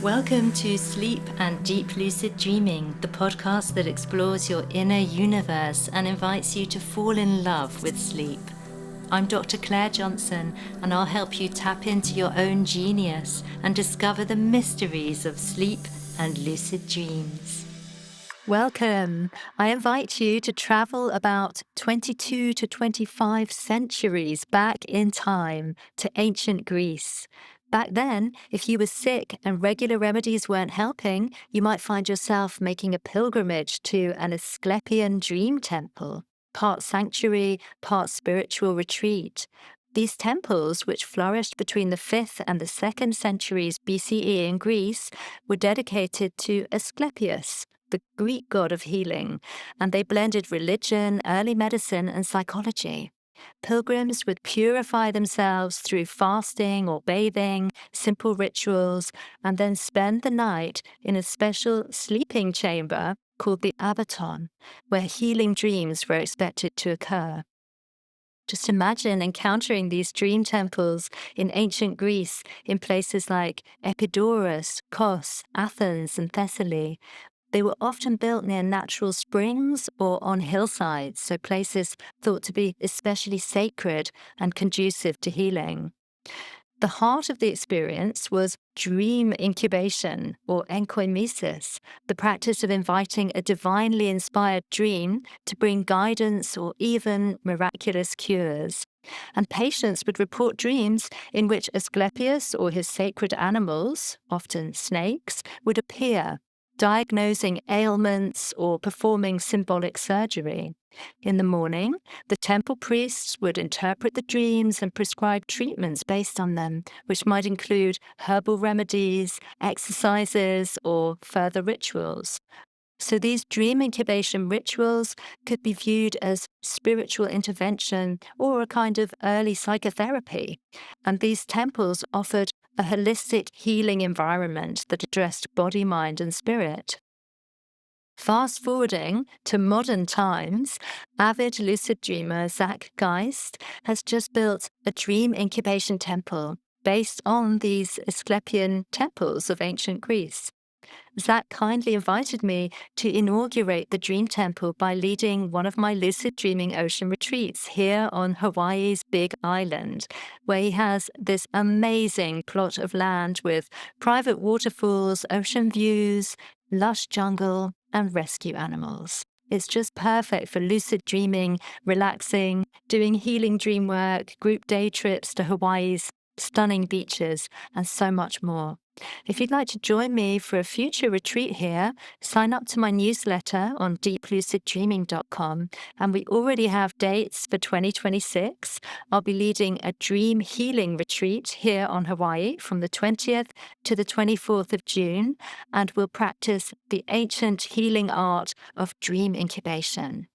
Welcome to Sleep and Deep Lucid Dreaming, the podcast that explores your inner universe and invites you to fall in love with sleep. I'm Dr. Clare Johnson, and I'll help you tap into your own genius and discover the mysteries of sleep and lucid dreams. Welcome. I invite you to travel about 22 to 25 centuries back in time to ancient Greece. Back then, if you were sick and regular remedies weren't helping, you might find yourself making a pilgrimage to an Asclepian dream temple, part sanctuary, part spiritual retreat. These temples, which flourished between the 5th and the 2nd centuries BCE in Greece, were dedicated to Asclepius, the Greek god of healing, and they blended religion, early medicine, and psychology. Pilgrims would purify themselves through fasting or bathing, simple rituals, and then spend the night in a special sleeping chamber called the abaton, where healing dreams were expected to occur. Just imagine encountering these dream temples in ancient Greece in places like Epidaurus, Kos, Athens, and Thessaly. They were often built near natural springs or on hillsides, so places thought to be especially sacred and conducive to healing. The heart of the experience was dream incubation, or enkoimesis, the practice of inviting a divinely inspired dream to bring guidance or even miraculous cures. And patients would report dreams in which Asclepius or his sacred animals, often snakes, would appear, diagnosing ailments or performing symbolic surgery. In the morning, the temple priests would interpret the dreams and prescribe treatments based on them, which might include herbal remedies, exercises, or further rituals. So these dream incubation rituals could be viewed as spiritual intervention or a kind of early psychotherapy. And these temples offered a holistic healing environment that addressed body, mind, and spirit. Fast forwarding to modern times, avid lucid dreamer Zack Geist has just built a dream incubation temple based on these Asclepian temples of ancient Greece. Zack kindly invited me to inaugurate the Dream Temple by leading one of my lucid dreaming ocean retreats here on Hawaii's Big Island, where he has this amazing plot of land with private waterfalls, ocean views, lush jungle, and rescue animals. It's just perfect for lucid dreaming, relaxing, doing healing dream work, group day trips to Hawaii's stunning beaches, and so much more. If you'd like to join me for a future retreat here, sign up to my newsletter on deepluciddreaming.com, and we already have dates for 2026. I'll be leading a dream healing retreat here on Hawaii from the 20th to the 24th of June, and we'll practice the ancient healing art of dream incubation.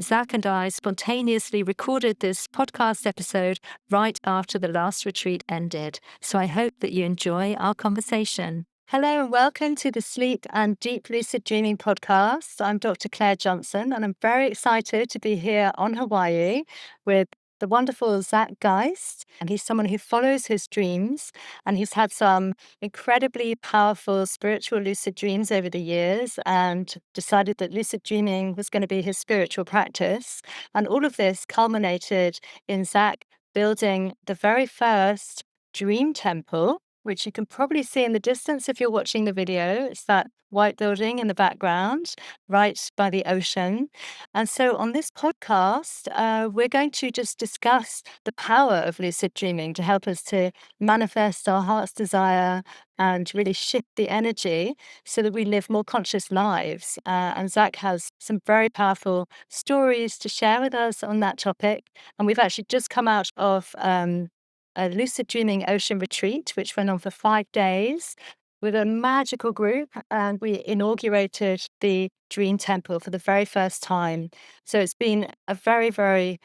Zack and I spontaneously recorded this podcast episode right after the last retreat ended, so I hope that you enjoy our conversation. Hello and welcome to the Sleep and Deep Lucid Dreaming podcast. I'm Dr. Clare Johnson, and I'm very excited to be here on Hawaii with the wonderful Zack Geist. And he's someone who follows his dreams, and he's had some incredibly powerful spiritual lucid dreams over the years and decided that lucid dreaming was going to be his spiritual practice. And all of this culminated in Zack building the very first dream temple, which you can probably see in the distance if you're watching the video. It's that white building in the background, right by the ocean. And so on this podcast, we're going to just discuss the power of lucid dreaming to help us to manifest our heart's desire and really shift the energy so that we live more conscious lives. And Zack has some very powerful stories to share with us on that topic. And we've actually just come out of a lucid dreaming ocean retreat, which went on for 5 days with a magical group. And we inaugurated the Dream Temple for the very first time. So it's been a very, very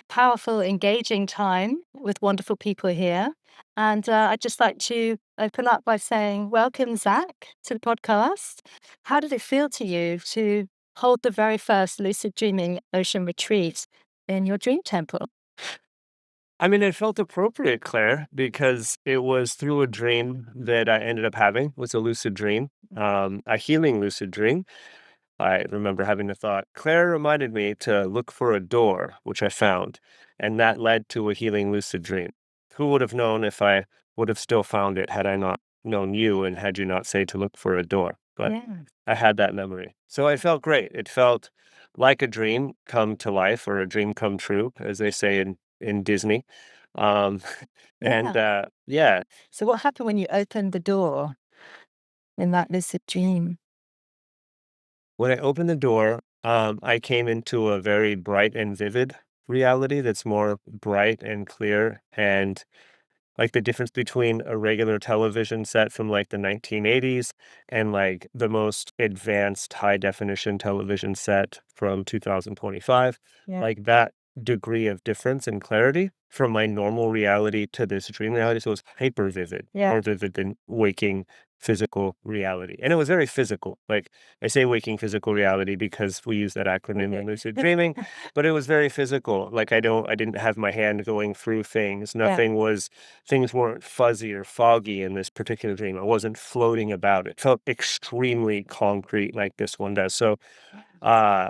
powerful, engaging time with wonderful people here. And I'd just like to open up by saying, welcome, Zack, to the podcast. How did it feel to you to hold the very first lucid dreaming ocean retreat in your dream temple? I mean, it felt appropriate, Claire, because it was through a dream that I ended up having. It was a lucid dream, a healing lucid dream. I remember having the thought, Claire reminded me to look for a door, which I found, and that led to a healing lucid dream. Who would have known if I would have still found it had I not known you and had you not say to look for a door? But Yeah. I had that memory. So it felt great. It felt like a dream come to life or a dream come true, as they say in Disney. Um, and Yeah. yeah, So what happened when you opened the door in that lucid dream? when I opened the door, I came into a very bright and vivid reality that's more bright and clear and like the difference between a regular television set from like the 1980s and like the most advanced high definition television set from 2025, Yeah. like that degree of difference and clarity from my normal reality to this dream reality. So it was hyper vivid, Yeah. more vivid than waking physical reality. And it was very physical. Like I say waking physical reality because we use that acronym in lucid dreaming, but it was very physical. Like I didn't have my hand going through things. Yeah. Things weren't fuzzy or foggy in this particular dream. I wasn't floating about. It felt extremely concrete like this one does. So, uh,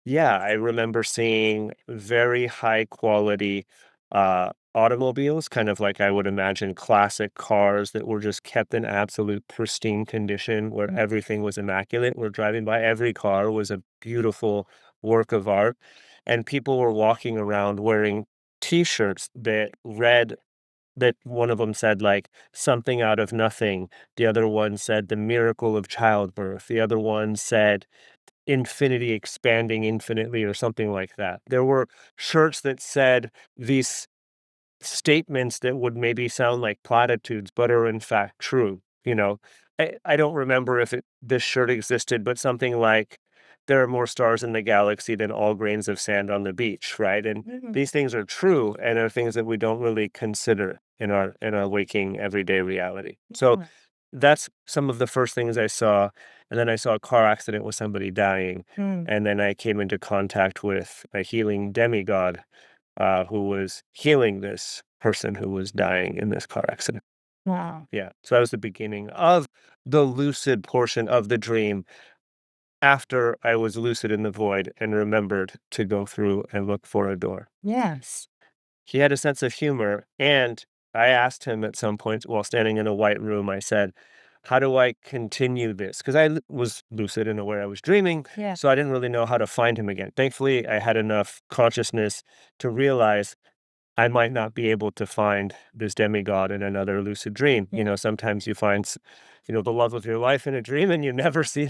yeah, I remember seeing very high quality automobiles, kind of like I would imagine classic cars that were just kept in absolute pristine condition where everything was immaculate. We're driving by, every car was a beautiful work of art, and people were walking around wearing t-shirts that one of them said like something out of nothing. The other one said the miracle of childbirth. The other one said infinity expanding infinitely or something like that. There were shirts that said these statements that would maybe sound like platitudes, but are in fact true. I don't remember if this shirt existed, but something like there are more stars in the galaxy than all grains of sand on the beach, right? And these things are true and are things that we don't really consider in our waking everyday reality. So Yeah. that's some of the first things I saw. And then I saw a car accident with somebody dying. Mm. And then I came into contact with a healing demigod who was healing this person who was dying in this car accident. Wow. Yeah. So that was the beginning of the lucid portion of the dream after I was lucid in the void and remembered to go through and look for a door. Yes. He had a sense of humor, and I asked him at some point while standing in a white room, I said, how do I continue this? Because was lucid and aware I was dreaming, Yeah. so I didn't really know how to find him again. Thankfully, I had enough consciousness to realize I might not be able to find this demigod in another lucid dream. Sometimes you find, the love of your life in a dream and you never see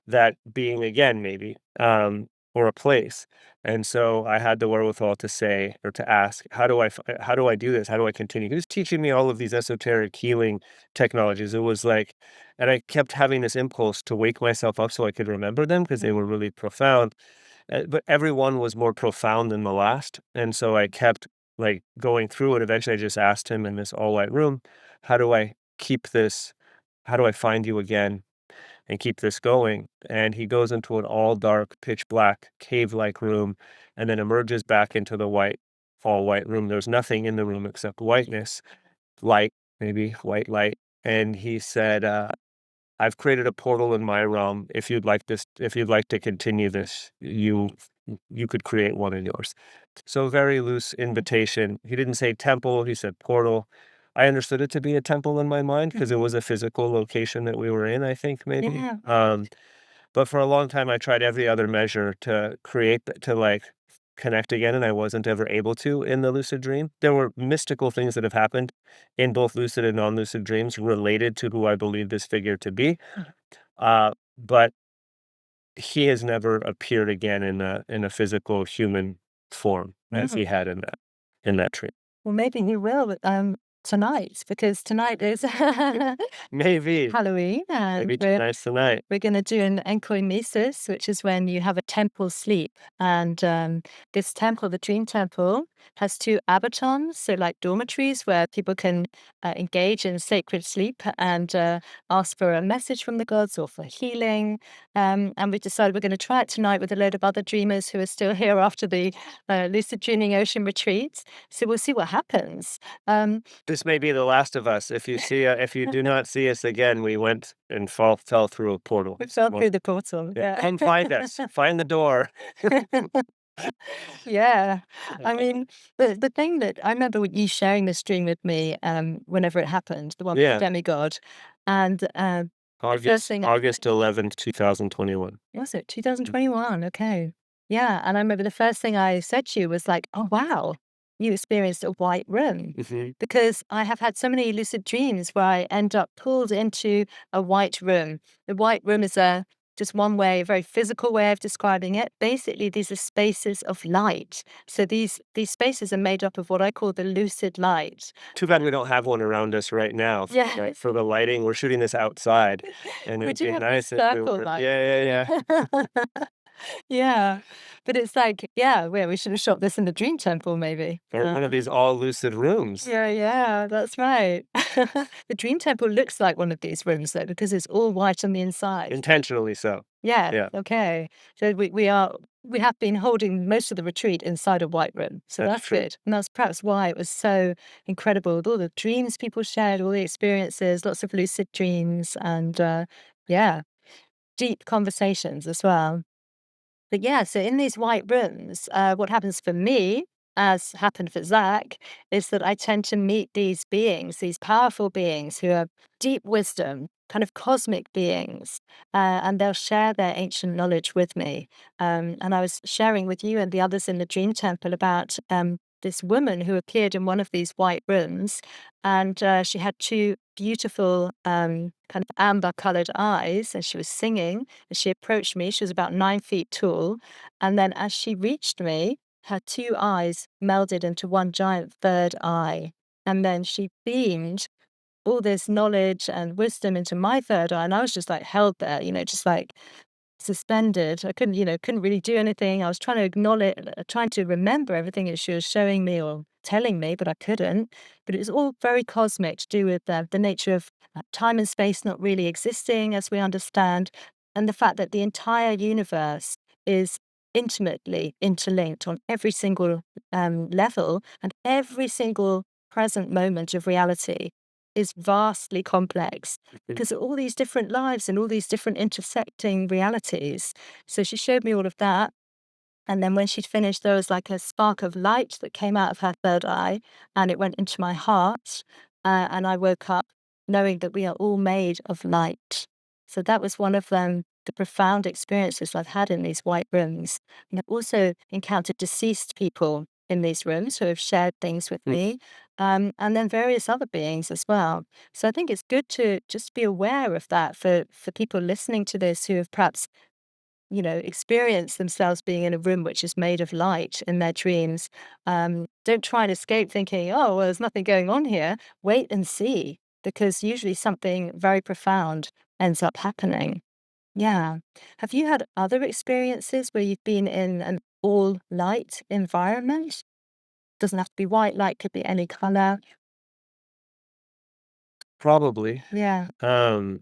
that being again, maybe, or a place. And so I had the wherewithal to say or to ask, how do I do this? How do I continue? He was teaching me all of these esoteric healing technologies. It was like, and I kept having this impulse to wake myself up so I could remember them because they were really profound. But every one was more profound than the last. And so I kept like going through it. Eventually I just asked him in this all white room, how do I keep this? How do I find you again and keep this going? And he goes into an all dark, pitch black, cave like room and then emerges back into the all white room. There's nothing in the room except whiteness, light, maybe white light. And he said, I've created a portal in my realm. If you'd like to continue this, you could create one in yours. So very loose invitation. He didn't say temple, he said portal. I understood it to be a temple in my mind because it was a physical location that we were in, I think maybe. Yeah. But for a long time I tried every other measure to to like connect again, and I wasn't ever able to in the lucid dream. There were mystical things that have happened in both lucid and non-lucid dreams related to who I believe this figure to be. But he has never appeared again in a physical human form as Mm. he had in that dream. Well, maybe he will. tonight, because tonight is Maybe. Halloween, and Maybe tonight's the night. we're going to do an enkoimesis, which is when you have a temple sleep. And this temple, the dream temple, has two abatons, so like dormitories where people can engage in sacred sleep and ask for a message from the gods or for healing. And we decided we're going to try it tonight with a load of other dreamers who are still here after the Lucid Dreaming Ocean retreats. So we'll see what happens. This may be the last of us. If you do not see us again, we went and fell through a portal. We fell through the portal. Yeah, Yeah. come find us. Find the door. Yeah. I mean, the thing that I remember with you sharing this dream with me, whenever it happened, the one with the Yeah. demigod, and first thing August 11th, 2021. was it 2021? Okay. Yeah, and I remember the first thing I said to you was like, "Oh wow, you experienced a white room." Mhm. Because I have had so many lucid dreams where I end up pulled into a white room. The white room is a just one way, a very physical way of describing it. Basically, these are spaces of light. So these spaces are made up of what I call the lucid light. Too bad we don't have one around us right now. Yeah. Right, for the lighting. We're shooting this outside, and We it'd do be have these nice if we circle were. lights. Yeah, yeah, yeah. Yeah. But it's like, yeah, well, we should have shot this in the dream temple, maybe. Or one of these all lucid rooms. Yeah, that's right. The dream temple looks like one of these rooms, though, because it's all white on the inside. Intentionally so. Yeah, Yeah, okay. So we have been holding most of the retreat inside a white room. So that's that's true. good. And that's perhaps why it was so incredible with all the dreams people shared, all the experiences, lots of lucid dreams, and yeah, deep conversations as well. But yeah, so in these white rooms, what happens for me, as happened for Zach, is that I tend to meet these beings, these powerful beings who have deep wisdom, kind of cosmic beings, and they'll share their ancient knowledge with me. And I was sharing with you and the others in the Dream Temple about this woman who appeared in one of these white rooms, and she had two beautiful, kind of amber colored eyes, and she was singing. And she approached me. She was about 9 feet tall. And then as she reached me, her two eyes melded into one giant third eye. And then she beamed all this knowledge and wisdom into my third eye. And I was just like held there, just like suspended. I couldn't really do anything. I was trying to acknowledge, trying to remember everything that she was showing me or telling me, but I couldn't. But it was all very cosmic to do with the nature of time and space not really existing as we understand, and the fact that the entire universe is intimately interlinked on every single level, and every single present moment of reality is vastly complex because of all these different lives and all these different intersecting realities. So she showed me all of that. And then when she'd finished, there was like a spark of light that came out of her third eye and it went into my heart. And I woke up knowing that we are all made of light. So that was one of the profound experiences I've had in these white rooms. And I've also encountered deceased people in these rooms who have shared things with Mm. me, and then various other beings as well. So I think it's good to just be aware of that for people listening to this who have perhaps experience themselves being in a room which is made of light in their dreams. Don't try and escape thinking, oh, well, there's nothing going on here. Wait and see, because usually something very profound ends up happening. Yeah. Have you had other experiences where you've been in an all light environment? Doesn't have to be white light, could be any color. Probably. Yeah. Um,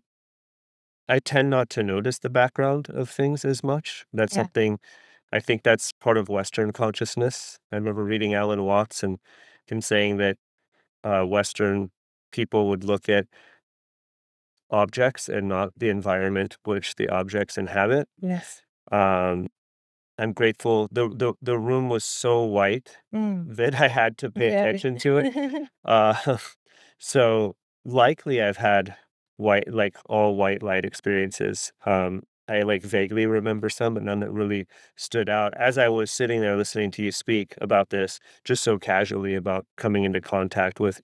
I tend not to notice the background of things as much. That's Yeah. something I think that's part of Western consciousness. I remember reading Alan Watts and him saying that Western people would look at objects and not the environment which the objects inhabit. Yes. Um, I'm grateful. The room was so white Mm. that I had to pay Yeah. attention to it. Uh, so likely I've had like all white light experiences. I like vaguely remember some, but none that really stood out. As I was sitting there listening to you speak about this, just so casually about coming into contact with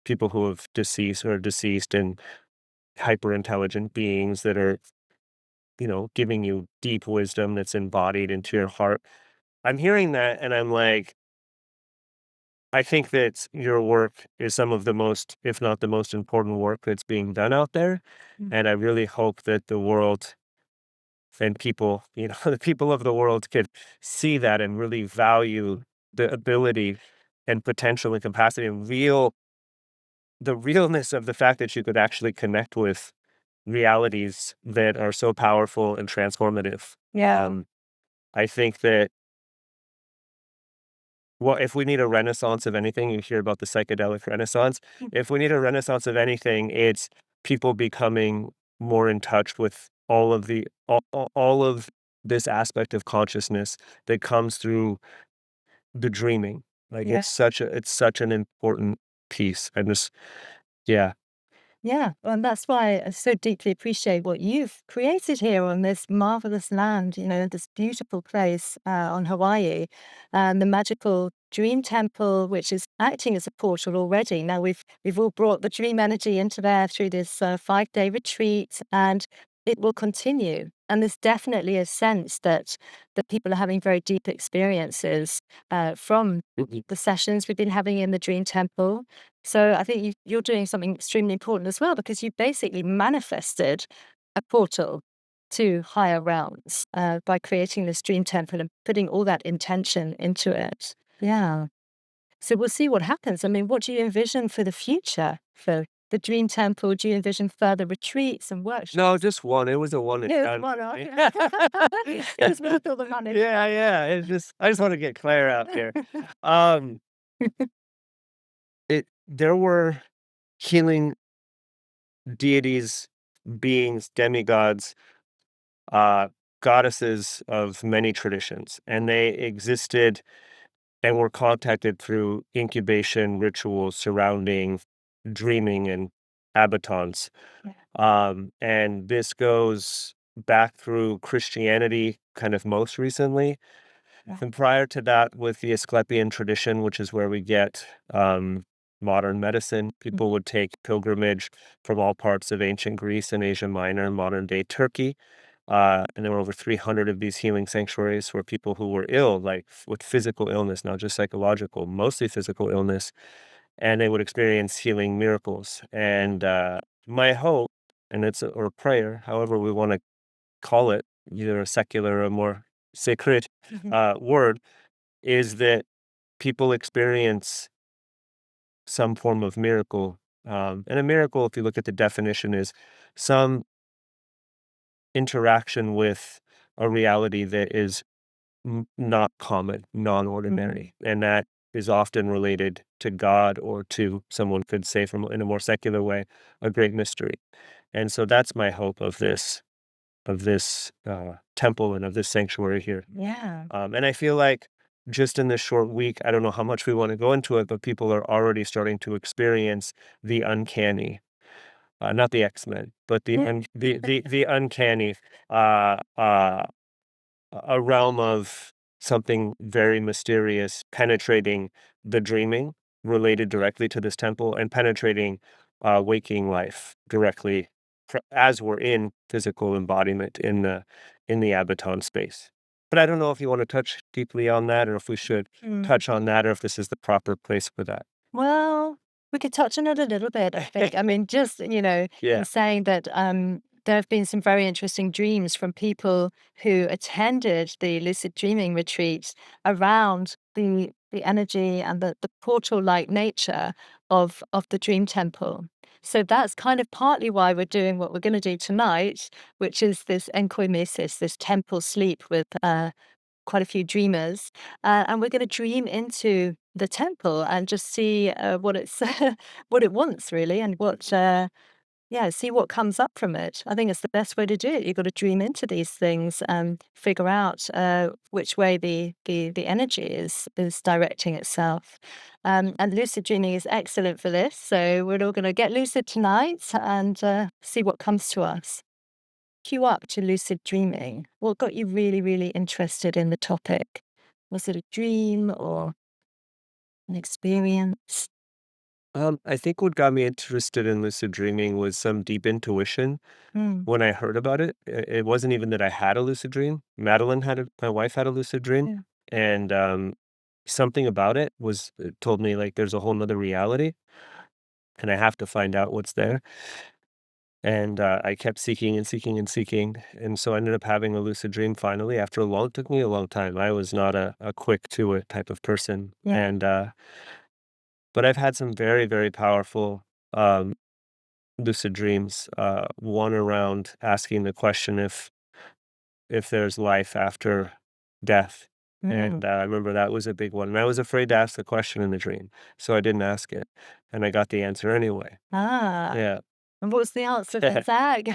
people who have deceased or deceased and hyper intelligent beings that are, giving you deep wisdom that's embodied into your heart. I'm hearing that and I'm like, I think that your work is some of the most, if not the most important work that's being done out there. And I really hope that the world and people, the people of the world could see that and really value the ability and potential and capacity and the realness of the fact that you could actually connect with realities that are so powerful and transformative. Yeah. I think that, well, if we need a renaissance of anything, you hear about the psychedelic renaissance. If we need a renaissance of anything, it's people becoming more in touch with all of this aspect of consciousness that comes through the dreaming. Like Yeah. it's such an important piece. And just yeah. Yeah, well, and that's why I so deeply appreciate what you've created here on this marvelous land, this beautiful place on Hawaii, and the magical dream temple, which is acting as a portal already. Now we've all brought the dream energy into there through this 5-day retreat, and it will continue. And there's definitely a sense that people are having very deep experiences from the sessions we've been having in the dream temple. So I think you're doing something extremely important as well, because you basically manifested a portal to higher realms by creating this dream temple and putting all that intention into it. Yeah. So we'll see what happens. I mean, what do you envision for the future for the dream temple? Do you envision further retreats and workshops? No, just one. It was a one and Yeah, done. one off. It's worth all the money. Yeah. I just want to get Claire out here. Um, there were healing deities, beings, demigods, uh, goddesses of many traditions, and they existed and were contacted through incubation rituals surrounding dreaming and abatons. Yeah. And this goes back through Christianity, kind of most recently. Yeah. And prior to that, with the Asclepian tradition, which is where we get modern medicine, people would take pilgrimage from all parts of ancient Greece and Asia Minor, modern day Turkey. And there were over 300 of these healing sanctuaries where people who were ill, like with physical illness, not just psychological, mostly physical illness, and they would experience healing miracles. And my hope, and or prayer, however we want to call it, either a secular or a more sacred word, is that people experience some form of miracle. And a miracle, if you look at the definition, is some interaction with a reality that is not common, non-ordinary, and that is often related to God or to, someone could say from in a more secular way, a great mystery. And so that's my hope of this temple and of this sanctuary here. Yeah. And I feel like just in this short week, I don't know how much we want to go into it, but people are already starting to experience the uncanny. Not the X-Men, but the uncanny, uh, uh, a realm of something very mysterious penetrating the dreaming related directly to this temple and penetrating waking life directly as we're in physical embodiment in the Abaton space. But I don't know if you want to touch deeply on that, or if we should touch on that, or if this is the proper place for that. Well, we could touch on it a little bit, I think. I mean, just, Yeah. in saying that there have been some very interesting dreams from people who attended the lucid dreaming retreats around the energy and the portal-like nature of the dream temple. So that's kind of partly why we're doing what we're going to do tonight, which is this enkoimesis, this temple sleep with quite a few dreamers, and we're going to dream into the temple and just see what it's what it wants really, and what see what comes up from it. I think it's the best way to do it. You've got to dream into these things and figure out which way the energy is directing itself. And lucid dreaming is excellent for this. So we're all going to get lucid tonight and see what comes to us. You up to lucid dreaming? What got you really, really interested in the topic? Was it a dream or an experience? I think what got me interested in lucid dreaming was some deep intuition Mm. when I heard about it. It wasn't even that I had a lucid dream. My wife had a lucid dream. Yeah. And something about it told me like there's a whole nother reality, and I have to find out what's there. And I kept seeking and seeking and seeking, and so I ended up having a lucid dream finally after it took me a long time. I was not a quick to it type of person, Yeah. and but I've had some very, very powerful um, lucid dreams. One around asking the question if there's life after death. And I remember that was a big one. And I was afraid to ask the question in the dream, so I didn't ask it. And I got the answer anyway. Ah. Yeah. And what was the answer from Zack?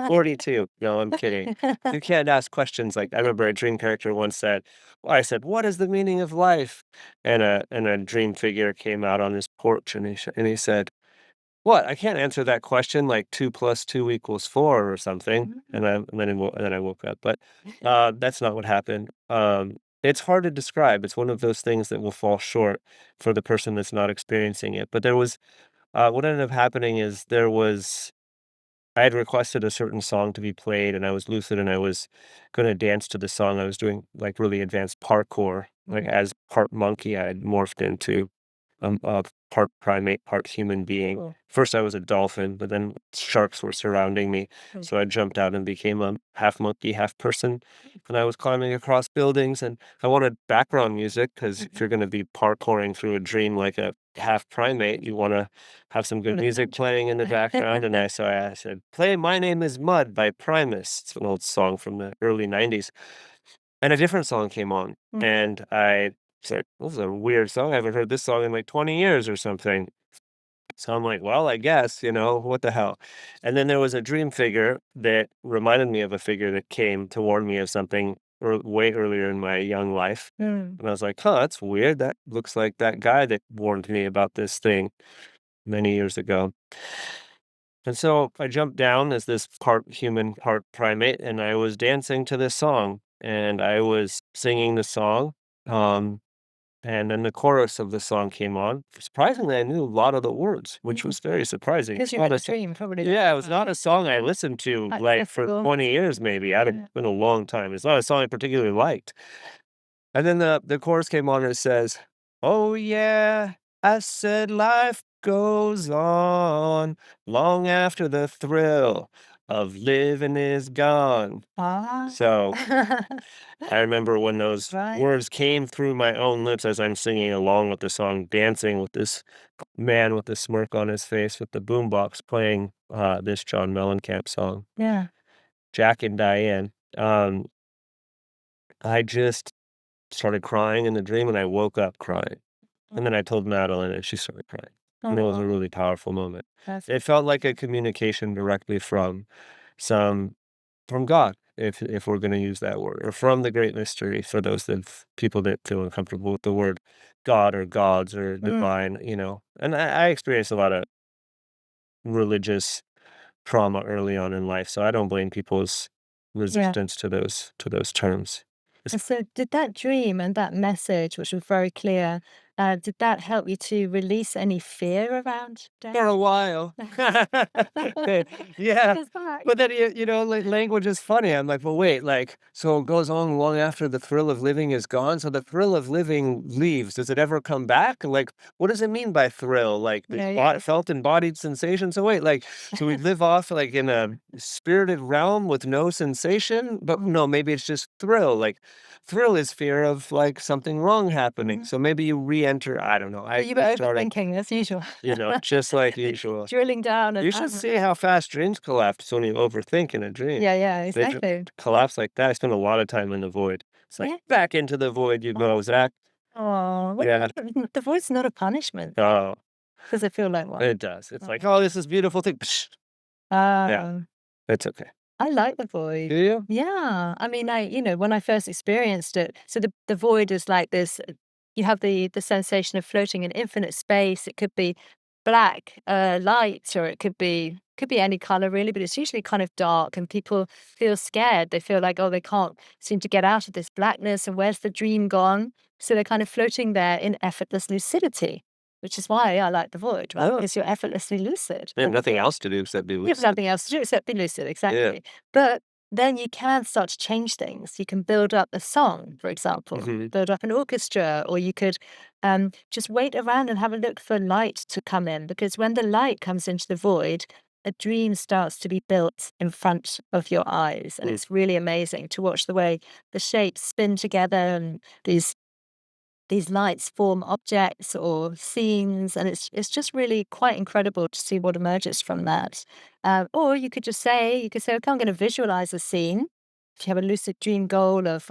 42. No, I'm kidding. You can't ask questions like I remember a dream character once said, well, I said, "What is the meaning of life?" And a dream figure came out on his porch and he said, "What? I can't answer that question like 2 plus 2 equals 4 or something." And then I woke up. But that's not what happened. It's hard to describe. It's one of those things that will fall short for the person that's not experiencing it. But there was what ended up happening is I had requested a certain song to be played, and I was lucid, and I was gonna dance to the song. I was doing, like, really advanced parkour. Like, as part monkey, I had morphed into, a part primate, part human being. Cool. First, I was a dolphin, but then sharks were surrounding me, so I jumped out and became a half monkey, half person, and I was climbing across buildings, and I wanted background music because if you're gonna be parkouring through a dream like a half primate, you wanna have some good music playing in the background, and so I said, "Play My Name Is Mud" by Primus. It's an old song from the early '90s, and a different song came on, and I said, "This is a weird song. I haven't heard this song in, like, 20 years or something." So I'm like, "Well, I guess, what the hell?" And then there was a dream figure that reminded me of a figure that came to warn me of something way earlier in my young life, and I was like, "Huh, that's weird. That looks like that guy that warned me about this thing many years ago." And so I jumped down as this part human, part primate, and I was dancing to this song, and I was singing the song. Um, and then the chorus of the song came on. Surprisingly, I knew a lot of the words, which was very surprising. Because It's you're not in a a so- dream, probably. Yeah, it was not a song I listened to like for Accessible. 20 years, maybe. It's been a long time. It's not a song I particularly liked. And then the chorus came on and it says, "Oh yeah, I said life goes on long after the thrill of living is gone." Ah. So I remember when those Right. words came through my own lips as I'm singing along with the song, dancing with this man with a smirk on his face with the boombox playing this John Mellencamp song, Yeah. Jack and Diane. I just started crying in the dream, and I woke up crying. And then I told Madeline, and she started crying. And it was a Aw. really powerful moment. That's It felt like a communication directly some from God, if we're gonna use that word, or from the great mystery for those people that feel uncomfortable with the word God or gods or divine. And I experienced a lot of religious trauma early on in life, so I don't blame people's yeah. resistance to those terms. And so did that dream and that message, which was very clear, did that help you to release any fear around death? For a while. Yeah. It's back. But then, like, language is funny. I'm like, well, wait, like, so it goes on long after the thrill of living is gone. So the thrill of living leaves. Does it ever come back? Like, what does it mean by thrill? Like, the Yeah. felt embodied sensation? So wait, like, so we live off like in a spirited realm with no sensation? But no, maybe it's just thrill. Like, thrill is fear of like something wrong happening. So maybe you re-enter. I don't know. You were started, overthinking as usual. just like usual. Drilling down and You should see how fast dreams collapse when you overthink in a dream. yeah, They just exactly. collapse like that. I spend a lot of time in the void. It's like Yeah. back into the void, Zach. Oh, Yeah. the void's not a punishment. Oh, Does it feel like one? it does. It's like, oh, this is beautiful thing. Psh, yeah. Um, It's okay. I like the Do void. you? Yeah. I mean, when I first experienced it, so the void is like this, you have the sensation of floating in infinite space. It could be black, light, or it could be any color really, but it's usually kind of dark and people feel scared. They feel like, oh, they can't seem to get out of this blackness and where's the dream gone? So they're kind of floating there in effortless lucidity, which is why I like the void, right? Oh. Because you're effortlessly lucid. They have nothing else to do except be You have lucid. nothing else to do except be lucid, exactly. But then you can start to change things. You can build up a song, for example, build up an orchestra, or you could just wait around and have a look for light to come in, because when the light comes into the void, a dream starts to be built in front of your eyes. And it's really amazing to watch the way the shapes spin together and these lights form objects or scenes, and it's just really quite incredible to see what emerges from that. Or you could say, okay, I'm going to visualize a scene. If you have a lucid dream goal of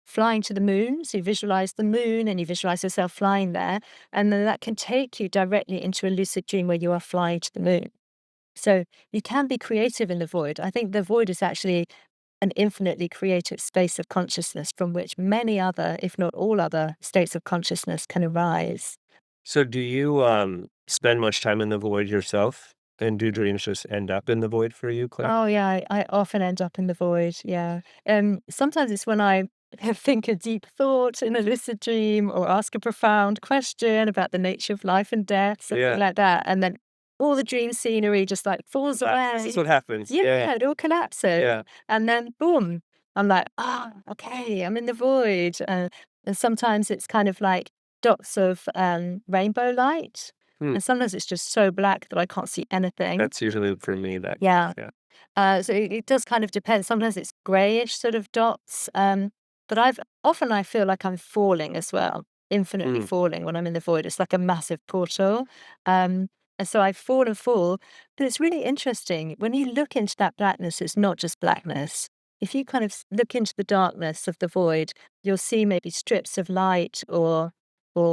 flying to the moon, so you visualize the moon and you visualize yourself flying there, and then that can take you directly into a lucid dream where you are flying to the moon. So you can be creative in the void. I think the void is actually an infinitely creative space of consciousness from which many other, if not all other, states of consciousness can arise. So do you spend much time in the void yourself? And do dreams just end up in the void for you, Claire? Oh yeah, I often end up in the void. Yeah. Sometimes it's when I think a deep thought in a lucid dream or ask a profound question about the nature of life and death, something like that, and then all the dream scenery just like falls away. This is what happens. Yeah, it all collapses. Yeah. And then boom, I'm like, okay, I'm in the void. And sometimes it's kind of like dots of rainbow light. And sometimes it's just so black that I can't see anything. That's usually for me. Yeah. So it does kind of depend. Sometimes it's grayish sort of dots. But I feel like I'm falling as well, infinitely falling when I'm in the void. It's like a massive portal. And so I fall and fall. But it's really interesting. When you look into that blackness, it's not just blackness. If you kind of look into the darkness of the void, you'll see maybe strips of light or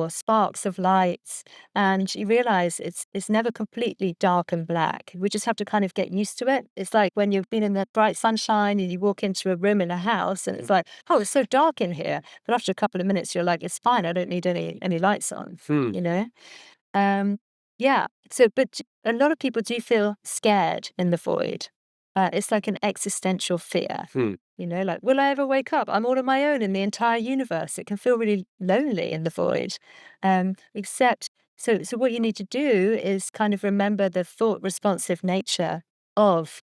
sparks of lights, and you realize it's never completely dark and black. We just have to kind of get used to it. It's like when you've been in the bright sunshine and you walk into a room in a house and it's like, oh, it's so dark in here. But after a couple of minutes, you're like, it's fine. I don't need any lights on, you know? Yeah. So, but a lot of people do feel scared in the void. It's like an existential fear. Like, will I ever wake up? I'm all on my own in the entire universe. It can feel really lonely in the void. So what you need to do is kind of remember the thought responsive nature of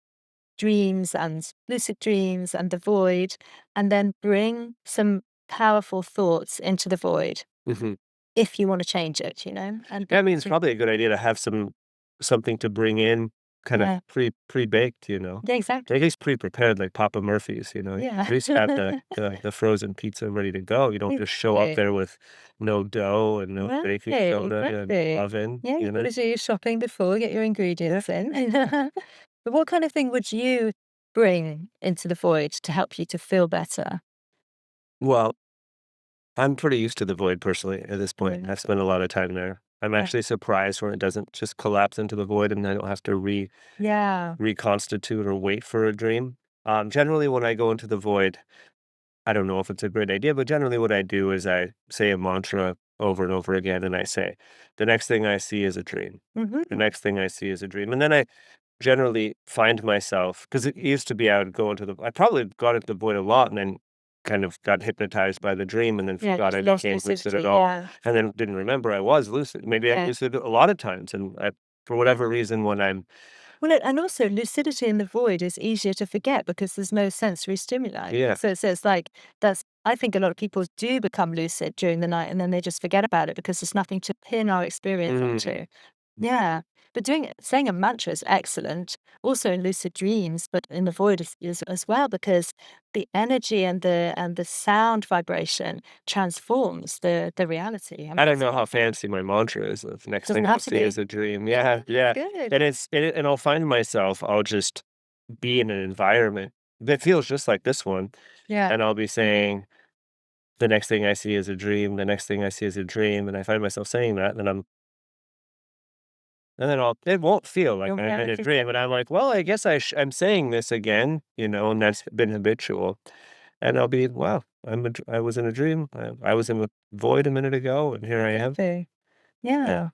dreams and lucid dreams and the void, and then bring some powerful thoughts into the void if you want to change it, And I mean, it's probably a good idea to have something to bring in kind of pre-baked, Yeah, exactly. At least pre-prepared, like Papa Murphy's, Yeah. At least have the frozen pizza ready to go. You don't just show up there with no dough and no baking soda and oven. Yeah, you've got to do your shopping before, get your ingredients in. But what kind of thing would you bring into the void to help you to feel better? Well, I'm pretty used to the void personally at this point. I've spent a lot of time there. I'm actually surprised when it doesn't just collapse into the void and I don't have to reconstitute or wait for a dream. Generally, when I go into the void, I don't know if it's a great idea, but generally what I do is I say a mantra over and over again, and I say, the next thing I see is a dream. The next thing I see is a dream. And then I generally find myself, because it used to be I would go I probably got into the void a lot and then kind of got hypnotized by the dream and then forgot I became lucid at all. And then didn't remember I was lucid. Maybe I lucid a lot of times. And for whatever reason, when I'm Well, and also lucidity in the void is easier to forget because there's no sensory stimuli. So it's like I think a lot of people do become lucid during the night and then they just forget about it because there's nothing to pin our experience onto. Yeah. But saying a mantra is excellent, also in lucid dreams, but in the void is as well, because the energy and the sound vibration transforms the reality. I don't know how fancy my mantra is. The next thing I'll see is a dream. Yeah. Good. And I'll find myself, I'll just be in an environment that feels just like this one. Yeah. And I'll be saying, the next thing I see is a dream. The next thing I see is a dream. And I find myself saying that, and then it won't feel like I'm in a dream. And I'm like, well, I guess I'm saying this again, and that's been habitual. And I'll be, wow, I was in a dream. I was in the void a minute ago, and here I am. Yeah.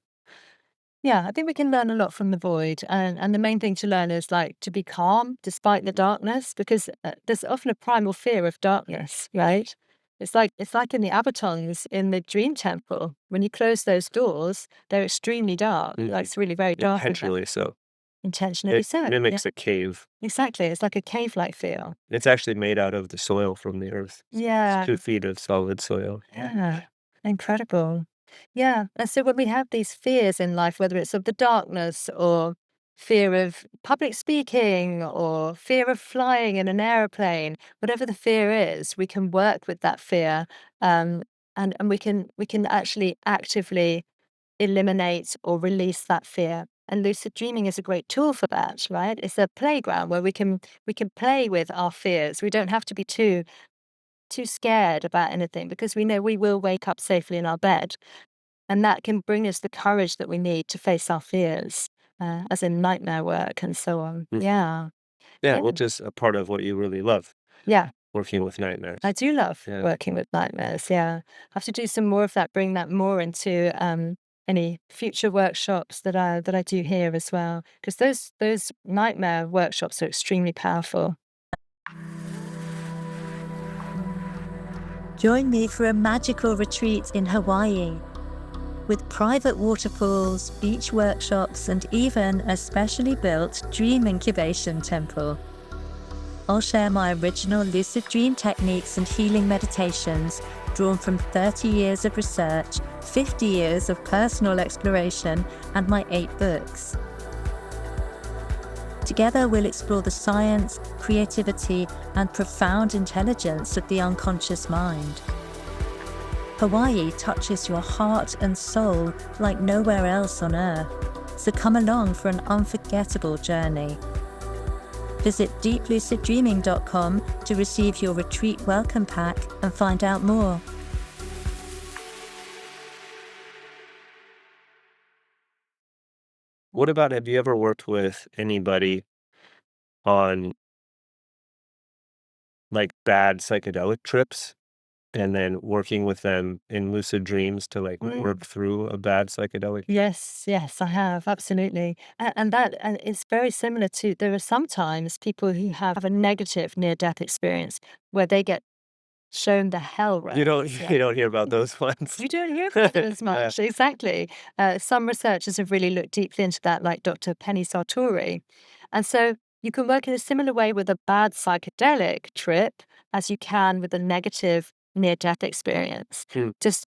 Yeah, I think we can learn a lot from the void. And the main thing to learn is like to be calm despite the darkness, because there's often a primal fear of darkness, right? It's like in the avatars in the dream temple. When you close those doors, they're extremely dark. Like it's really very dark. Intentionally so. intentionally It so. Yeah, mimics a cave. exactly. It's like a cave-like feel. It's actually made out of the soil from the earth. It's Yeah, 2 feet of solid soil. yeah, incredible. Yeah, and so when we have these fears in life, whether it's of the darkness or fear of public speaking or fear of flying in an aeroplane, whatever the fear is, we can work with that fear, um, and we can actually actively eliminate or release that fear. And lucid dreaming is a great tool for that, right? It's a playground where we can play with our fears. We don't have to be too scared about anything because we know we will wake up safely in our bed. And that can bring us the courage that we need to face our fears, as in nightmare work and so on. Mm. Yeah. Yeah, Yeah. which is a part of what you really love, Yeah. working with nightmares. I do love Yeah. working with nightmares. Yeah. I have to do some more of that, bring that more into any future workshops that I do here as well. Because those nightmare workshops are extremely powerful. Join me for a magical retreat in Hawaii with private waterfalls, beach workshops, and even a specially built dream incubation temple. I'll share my original lucid dream techniques and healing meditations drawn from 30 years of research, 50 years of personal exploration, and my 8 books. Together, we'll explore the science, creativity, and profound intelligence of the unconscious mind. Hawaii touches your heart and soul like nowhere else on Earth, so come along for an unforgettable journey. Visit deepluciddreaming.com to receive your retreat welcome pack and find out more. What about, have you ever worked with anybody on, like, bad psychedelic trips and then working with them in lucid dreams to, like, work through a bad psychedelic? Yes, yes, I have, absolutely. And it's very similar to, there are sometimes people who have a negative near-death experience where they get shown the hell You don't realms. Yeah. you don't hear about those ones. You don't hear about it as much. Exactly. Some researchers have really looked deeply into that, like Dr. Penny Sartori. And so you can work in a similar way with a bad psychedelic trip as you can with a negative near-death experience. Hmm. Just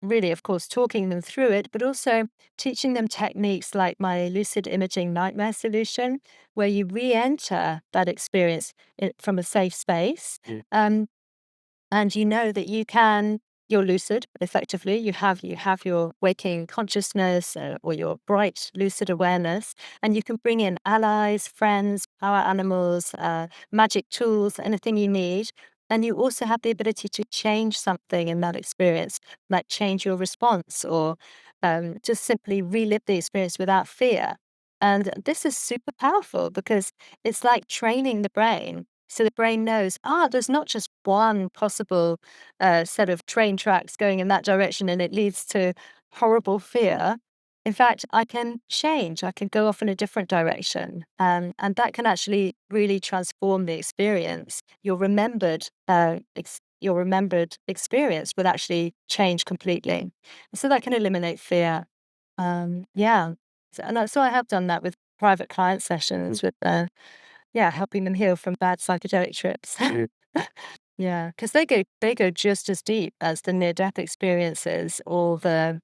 really, of course, talking them through it, but also teaching them techniques like my lucid imaging nightmare solution, where you re-enter that experience from a safe space. Mm. And you know that you're lucid effectively. You have your waking consciousness, or your bright lucid awareness, and you can bring in allies, friends, power animals, magic tools, anything you need. And you also have the ability to change something in that experience, like change your response, or just simply relive the experience without fear. And this is super powerful because it's like training the brain, so the brain knows, there's not just one possible set of train tracks going in that direction and it leads to horrible fear. In fact, I can change, I can go off in a different direction. And that can actually really transform the experience. Your remembered experience will actually change completely. So that can eliminate fear. Yeah. So I have done that with private client sessions with yeah, helping them heal from bad psychedelic trips. Mm. Yeah, because they go just as deep as the near-death experiences or the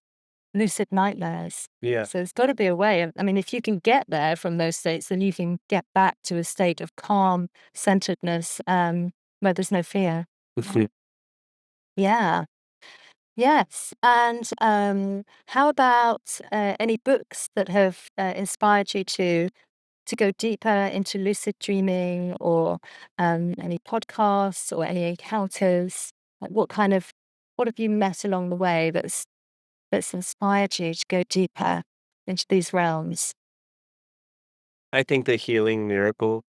lucid nightmares. Yeah. So there's got to be a way. I mean, if you can get there from those states, then you can get back to a state of calm, centeredness, where there's no fear. Yeah. Yes. And how about any books that have inspired you to go deeper into lucid dreaming, or any podcasts or any encounters? Like what have you met along the way that's inspired you to go deeper into these realms? I think the healing miracle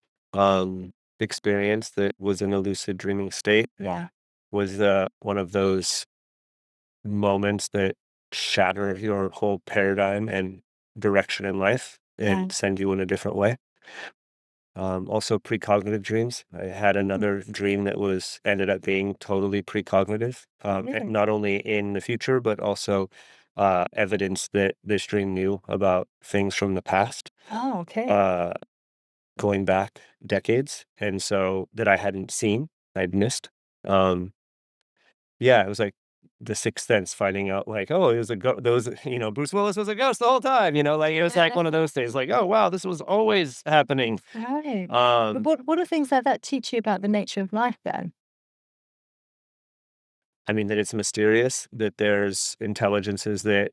experience that was in a lucid dreaming state Yeah. was one of those moments that shatter your whole paradigm and direction in life and Yeah. send you in a different way. Also precognitive dreams. I had another dream that ended up being totally precognitive, Really? not only in the future, but also evidence that this dream knew about things from the past. Oh, okay. uh, going back decades, and so that I hadn't seen, I'd missed. Um, yeah, it was like the sixth sense, finding out like, oh, it was a those, Bruce Willis was a ghost the whole time, like it was like one of those things, like, oh wow, this was always happening. Right. But Um, what are things like that teach you about the nature of life then? I mean that it's mysterious, that there's intelligences that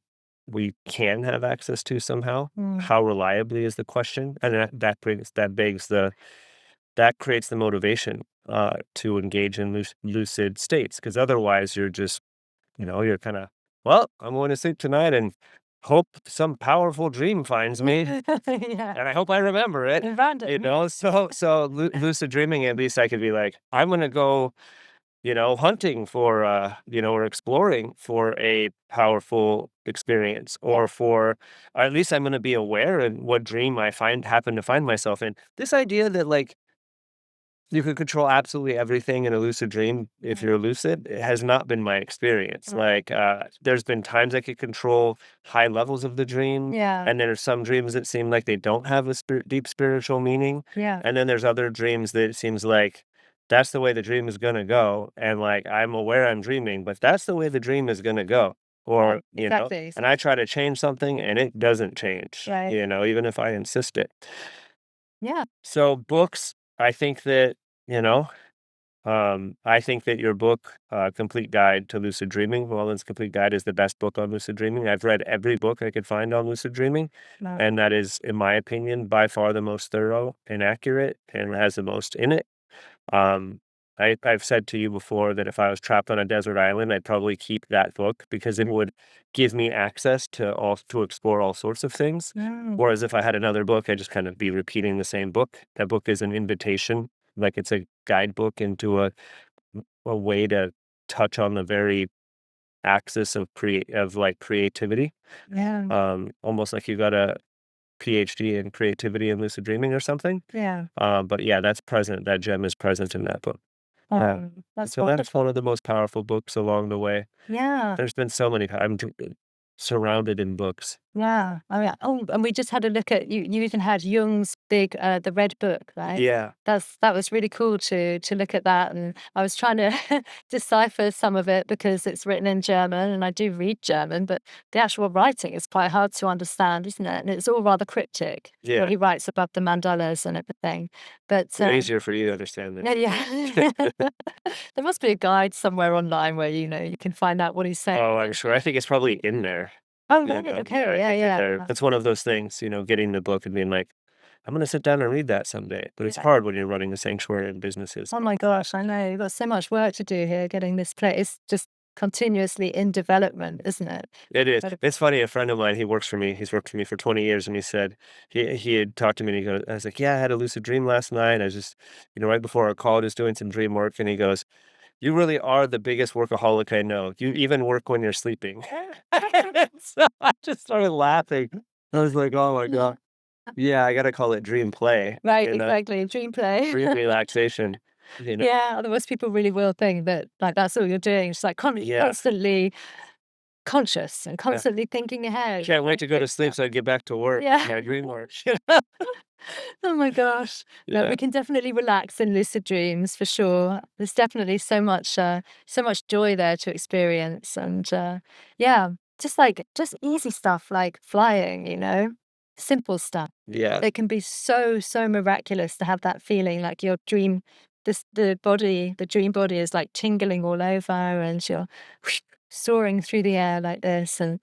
we can have access to somehow. Mm. How reliably is the question, and that creates the motivation to engage in lucid states, because otherwise you're just, you're kind of, well, I'm going to sleep tonight and hope some powerful dream finds me, Yeah. and I hope I remember it. And random. Lucid dreaming, at least I could be like, I'm going to go, hunting for, or exploring for a powerful experience, Yeah. or at least I'm going to be aware in what dream I happen to find myself in. This idea that like you can control absolutely everything in a lucid dream if you're lucid. It has not been my experience. Right. Like, there's been times I could control high levels of the dream, Yeah. and then there's some dreams that seem like they don't have a deep spiritual meaning, Yeah. and then there's other dreams that it seems like that's the way the dream is gonna go, and like I'm aware I'm dreaming, but that's the way the dream is gonna go, Yeah. or Exactly. and I try to change something and it doesn't change, Right. even if I insist it. Yeah. So books, I think that, you know, I think that your book, Complete Guide to Lucid Dreaming, Wallen's Complete Guide, is the best book on lucid dreaming. I've read every book I could find on lucid dreaming, No. and that is, in my opinion, by far the most thorough and accurate and has the most in it. Um, I've said to you before that if I was trapped on a desert island, I'd probably keep that book because it would give me access to explore all sorts of things. No. Whereas if I had another book, I'd just kind of be repeating the same book. That book is an invitation, like it's a guidebook into a way to touch on the very axis of like creativity. Yeah. Almost like you got a PhD in creativity and lucid dreaming or something. Yeah. But yeah, that's present. That gem is present in that book. That's So that's wonderful. one of the most powerful books along the way. Yeah. There's been so many. Surrounded in books. Yeah. I mean, oh, and we just had a look at you even had Jung's big the Red Book, right? Yeah. That was really cool to look at that, and I was trying to decipher some of it because it's written in German and I do read German, but the actual writing is quite hard to understand, isn't it? And it's all rather cryptic. Yeah. What he writes above the mandalas and everything. But Easier for you to understand yeah, this. yeah. There must be a guide somewhere online where you can find out what he's saying. Oh, I'm sure. I think it's probably in there. Oh, You right. know? Okay. I Yeah, think that yeah. it's one of those things, getting the book and being like, I'm going to sit down and read that someday. But it's Yeah. hard when you're running a sanctuary and businesses. Oh my gosh, I know. You've got so much work to do here getting this place. It's just continuously in development, isn't it? It is. But It's funny. A friend of mine, he works for me. He's worked for me for 20 years, and he said he had talked to me. And he goes, I was like, yeah, I had a lucid dream last night. I was just, right before our call, just doing some dream work. And he goes, you really are the biggest workaholic I know. You even work when you're sleeping. So I just started laughing. I was like, oh my God. Yeah, I got to call it dream play. right, exactly. Dream play. Dream relaxation. Yeah, otherwise people really will think that like that's all you're doing. It's like Yeah. constantly conscious and constantly thinking ahead. Can't wait to go to sleep so I get back to work. Yeah. My dream work. Oh my gosh. No, Yeah. we can definitely relax in lucid dreams for sure. There's definitely so much joy there to experience. And yeah, just easy stuff like flying, simple stuff. Yeah. It can be so miraculous to have that feeling like your dream, the dream body is like tingling all over and you're soaring through the air like this. And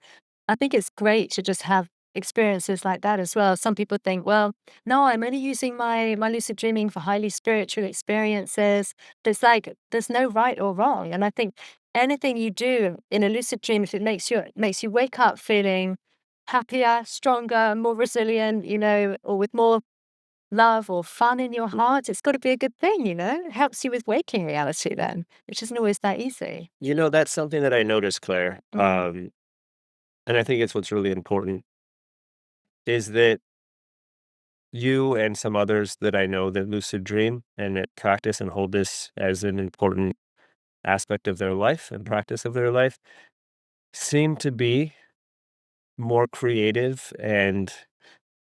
I think it's great to just have experiences like that as well. Some people think, well, no, I'm only using my lucid dreaming for highly spiritual experiences. There's like there's no right or wrong. And I think anything you do in a lucid dream, if it makes you wake up feeling happier, stronger, more resilient, or with more love or fun in your heart, it's got to be a good thing. It helps you with waking reality then, which isn't always that easy. That's something that I noticed, Claire. And I think it's what's really important is that you and some others that I know that lucid dream and that practice and hold this as an important aspect of their life and practice of their life seem to be more creative and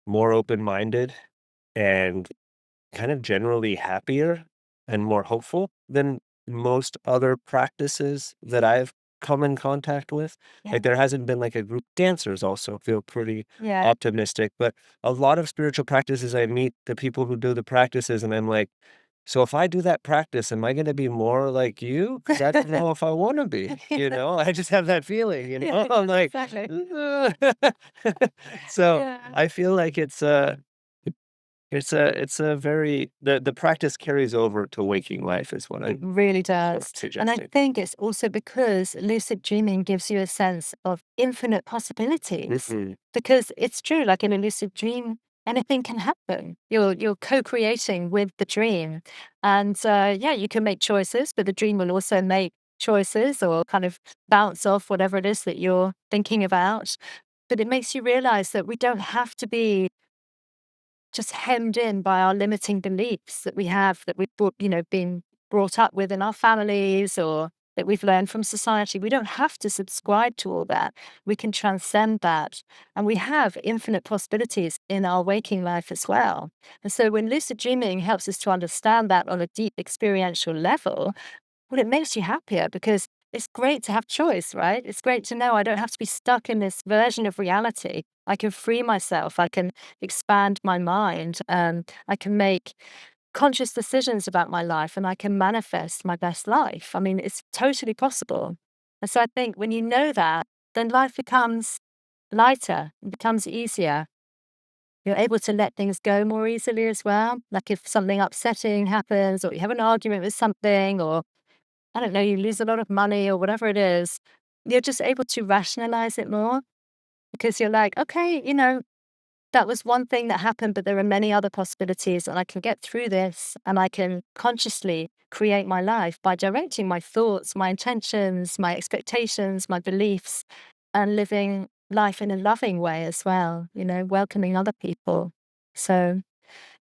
more open-minded and kind of generally happier and more hopeful than most other practices that I've come in contact with. Yeah. Like there hasn't been like a group. Dancers also feel pretty Yeah. optimistic, but a lot of spiritual practices, I meet the people who do the practices and I'm like, so if I do that practice, am I going to be more like you? Because I don't know if I want to be, I just have that feeling, Yeah, I'm like, exactly. so Yeah. I feel like it's a very the practice carries over to waking life is what It I'm really does. And I suggesting. think it's also because lucid dreaming gives you a sense of infinite possibilities. Mhm. Because it's true, like in a lucid dream, anything can happen. You're co-creating with the dream. And yeah, you can make choices, but the dream will also make choices or kind of bounce off whatever it is that you're thinking about. But it makes you realize that we don't have to be just hemmed in by our limiting beliefs that we have, that we've been brought up with in our families or that we've learned from society. We don't have to subscribe to all that. We can transcend that. And we have infinite possibilities in our waking life as well. And so when lucid dreaming helps us to understand that on a deep experiential level, well, it makes you happier because it's great to have choice, right? It's great to know I don't have to be stuck in this version of reality. I can free myself. I can expand my mind. I can make conscious decisions about my life and I can manifest my best life. I mean, it's totally possible. And so I think when you know that, then life becomes lighter, it becomes easier. You're able to let things go more easily as well. Like if something upsetting happens or you have an argument with something or I don't know, you lose a lot of money or whatever it is, you're just able to rationalize it more because you're like, okay, that was one thing that happened, but there are many other possibilities, and I can get through this and I can consciously create my life by directing my thoughts, my intentions, my expectations, my beliefs, and living life in a loving way as well, welcoming other people. So,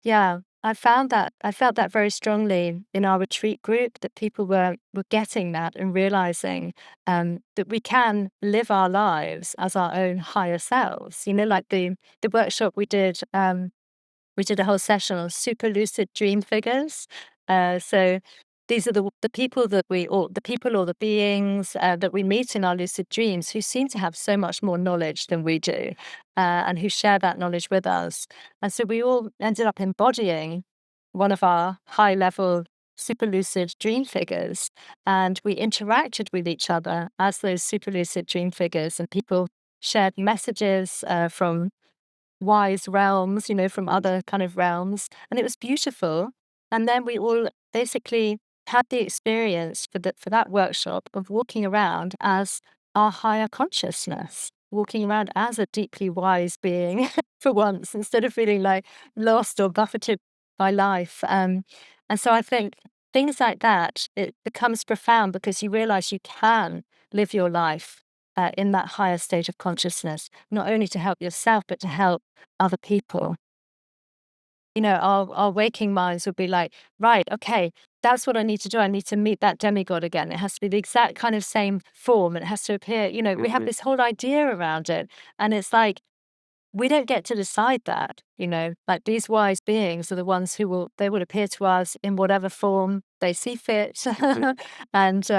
yeah, I felt that very strongly in our retreat group that people were getting that and realizing that we can live our lives as our own higher selves. Like the workshop we did a whole session on super lucid dream figures. So these are the people the people or the beings that we meet in our lucid dreams who seem to have so much more knowledge than we do, and who share that knowledge with us. And so we all ended up embodying one of our high level super lucid dream figures, and we interacted with each other as those super lucid dream figures, and people shared messages from wise realms, from other kind of realms. And it was beautiful. And then we all basically had the experience for that workshop of walking around as our higher consciousness, walking around as a deeply wise being for once, instead of feeling like lost or buffeted by life. And so I think things like that, it becomes profound because you realize you can live your life in that higher state of consciousness, not only to help yourself, but to help other people. Our waking minds would be like, right, okay, that's what I need to do. I need to meet that demigod again. It has to be the exact kind of same form. It has to appear, we have Mhm. this whole idea around it. And it's like, we don't get to decide that, like these wise beings are the ones they will appear to us in whatever form they see fit. And